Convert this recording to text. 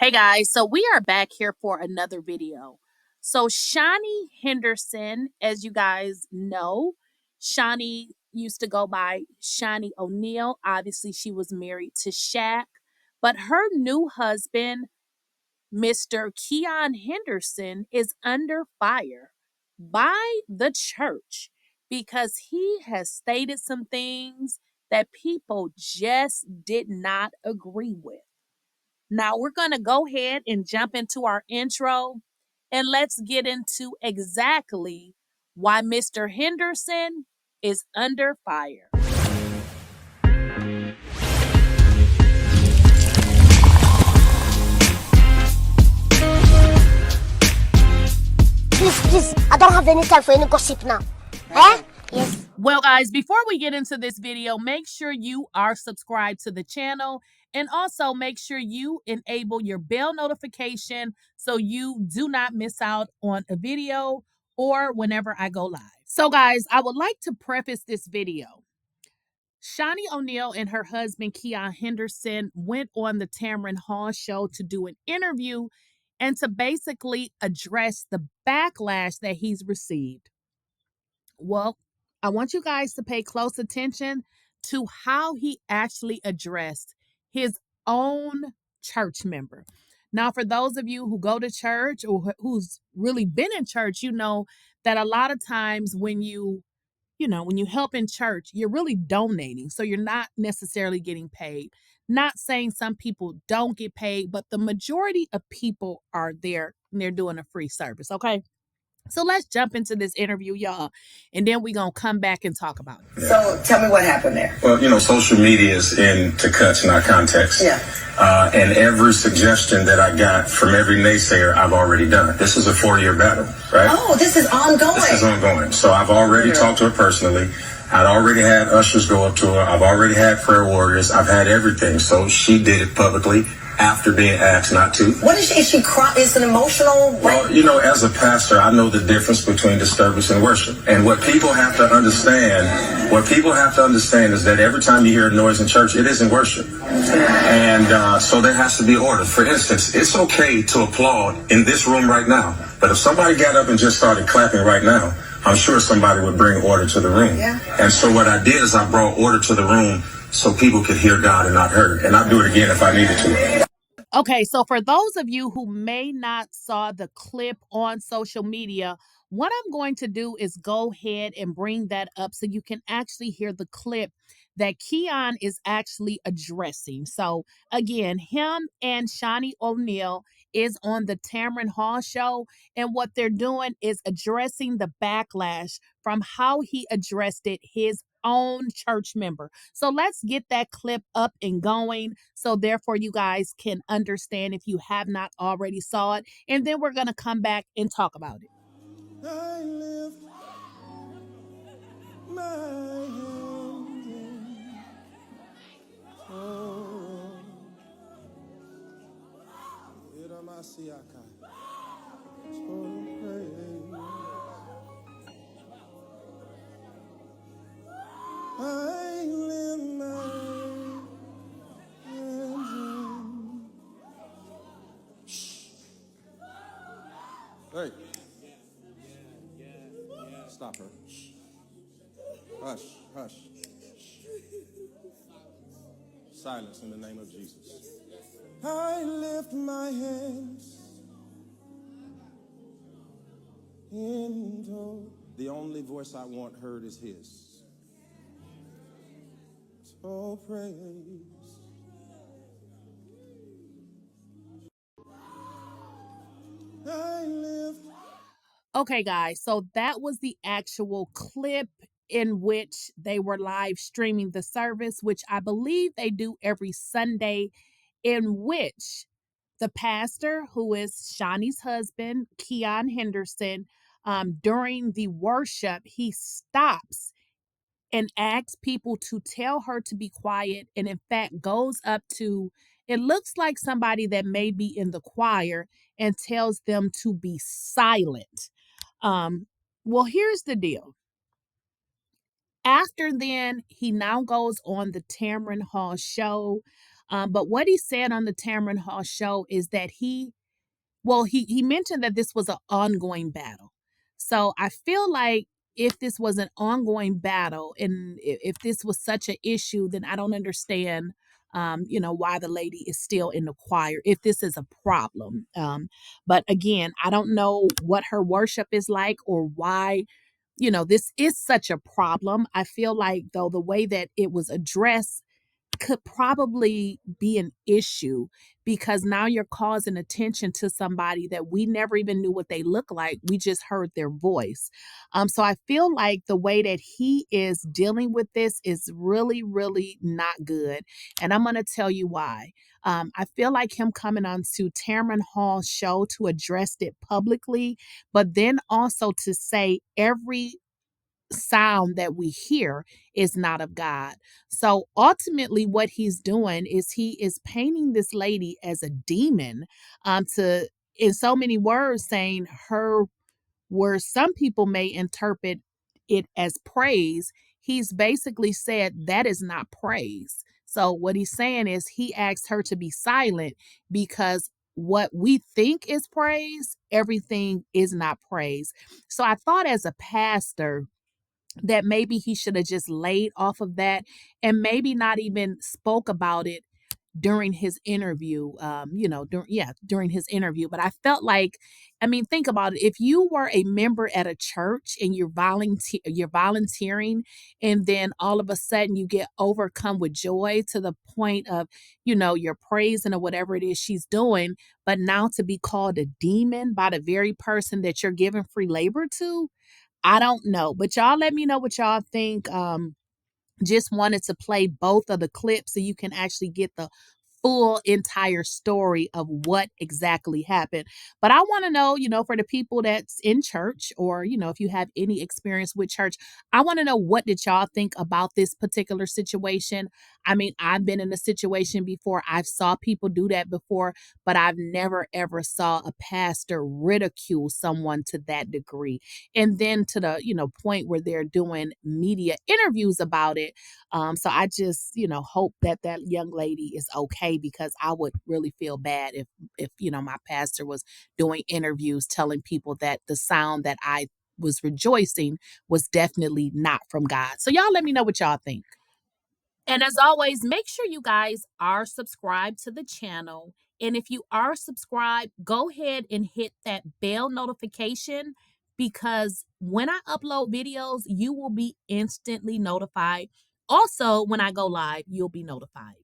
Hey guys, so we are back here for another video. So Shaunie Henderson, as you guys know, Shaunie used to go by ShaunieOneal. Obviously, she was married to Shaq, but her new husband, Mr. Keon Henderson, is under fire by the church because he has stated some things that people just did not agree with. Now we're going to go ahead and jump into our intro and let's get into exactly why Mr. Henderson is under fire. Please, I don't have any time for any gossip now. Eh? Yes. Well, guys, before we get into this video, make sure you are subscribed to the channel and also make sure you enable your bell notification so you do not miss out on a video or whenever I go live. So, guys, I would like to preface this video. ShaunieOneal and her husband, Keon Henderson, went on the Tamron Hall show to do an interview and to basically address the backlash that he's received. Well, I want you guys to pay close attention to how he actually addressed his own church member. Now, for those of you who go to church or who's really been in church, you know that a lot of times when you help in church, you're really donating. So you're not necessarily getting paid. Not saying some people don't get paid, but the majority of people are there and they're doing a free service. Okay. So let's jump into this interview, y'all, and then we're going to come back and talk about it. So tell me what happened there. Well, social media is into cuts, not context. Yeah. And every suggestion that I got from every naysayer, I've already done. This is a 4-year battle, right? Oh, this is ongoing. This is ongoing. So I've already talked to her personally. I'd already had ushers go up to her. I've already had prayer warriors. I've had everything. So she did it publicly after being asked not to. What is she crying? Is it emotional? Well, as a pastor, I know the difference between disturbance and worship. And what people have to understand is that every time you hear a noise in church, it isn't worship. And so there has to be order. For instance, it's okay to applaud in this room right now. But if somebody got up and just started clapping right now, I'm sure somebody would bring order to the room. Yeah. And so what I did is I brought order to the room so people could hear God and not hurt. And I'll do it again if I needed to. Okay, so for those of you who may not saw the clip on social media, what I'm going to do is go ahead and bring that up so you can actually hear the clip that Keon is actually addressing. So again, him and ShaunieOneal is on the Tamron Hall show, and what they're doing is addressing the backlash from how he addressed it his own church member. So let's get that clip up and going so therefore you guys can understand if you have not already saw it, and then we're going to come back and talk about it. I lift my hand I lift my hand. Hey. Stop her. Hush, hush. Silence in the name of Jesus. I lift my hands into the only voice I want heard is his. So praise. I lift. Okay, guys, so that was the actual clip in which they were live streaming the service, which I believe they do every Sunday, in which the pastor, who is Shaunie's husband, Keon Henderson, during the worship, he stops and asks people to tell her to be quiet, and in fact goes up to, it looks like somebody that may be in the choir, and tells them to be silent. Well, here's the deal. After then, he now goes on the Tamron Hall show. But what he said on the Tamron Hall show is that he mentioned that this was an ongoing battle. So I feel like if this was an ongoing battle and if this was such an issue, then I don't understand, why the lady is still in the choir if this is a problem. But again, I don't know what her worship is like or why, this is such a problem. I feel like, though, the way that it was addressed could probably be an issue because now you're causing attention to somebody that we never even knew what they look like. We just heard their voice. So I feel like the way that he is dealing with this is really, really not good. And I'm going to tell you why. I feel like him coming on to Tamron Hall's show to address it publicly, but then also to say every sound that we hear is not of God. So ultimately what he's doing is he is painting this lady as a demon, to in so many words saying her where some people may interpret it as praise. He's basically said that is not praise. So what he's saying is he asked her to be silent because what we think is praise, everything is not praise. So I thought as a pastor that maybe he should have just laid off of that and maybe not even spoke about it during his interview. During his interview. But I felt like, I mean, think about it. If you were a member at a church and you're volunteering, and then all of a sudden you get overcome with joy to the point of, you're praising or whatever it is she's doing, but now to be called a demon by the very person that you're giving free labor to, I don't know, but y'all let me know what y'all think. Just wanted to play both of the clips so you can actually get the full entire story of what exactly happened. But I want to know, for the people that's in church or, if you have any experience with church, I want to know, what did y'all think about this particular situation? I mean, I've been in a situation before. I've saw people do that before, but I've never ever saw a pastor ridicule someone to that degree. And then to the, point where they're doing media interviews about it. So I just, hope that that young lady is okay because I would really feel bad if my pastor was doing interviews telling people that the sound that I was rejoicing was definitely not from God. So y'all let me know what y'all think. And as always, make sure you guys are subscribed to the channel. And if you are subscribed, go ahead and hit that bell notification because when I upload videos, you will be instantly notified. Also, when I go live, you'll be notified.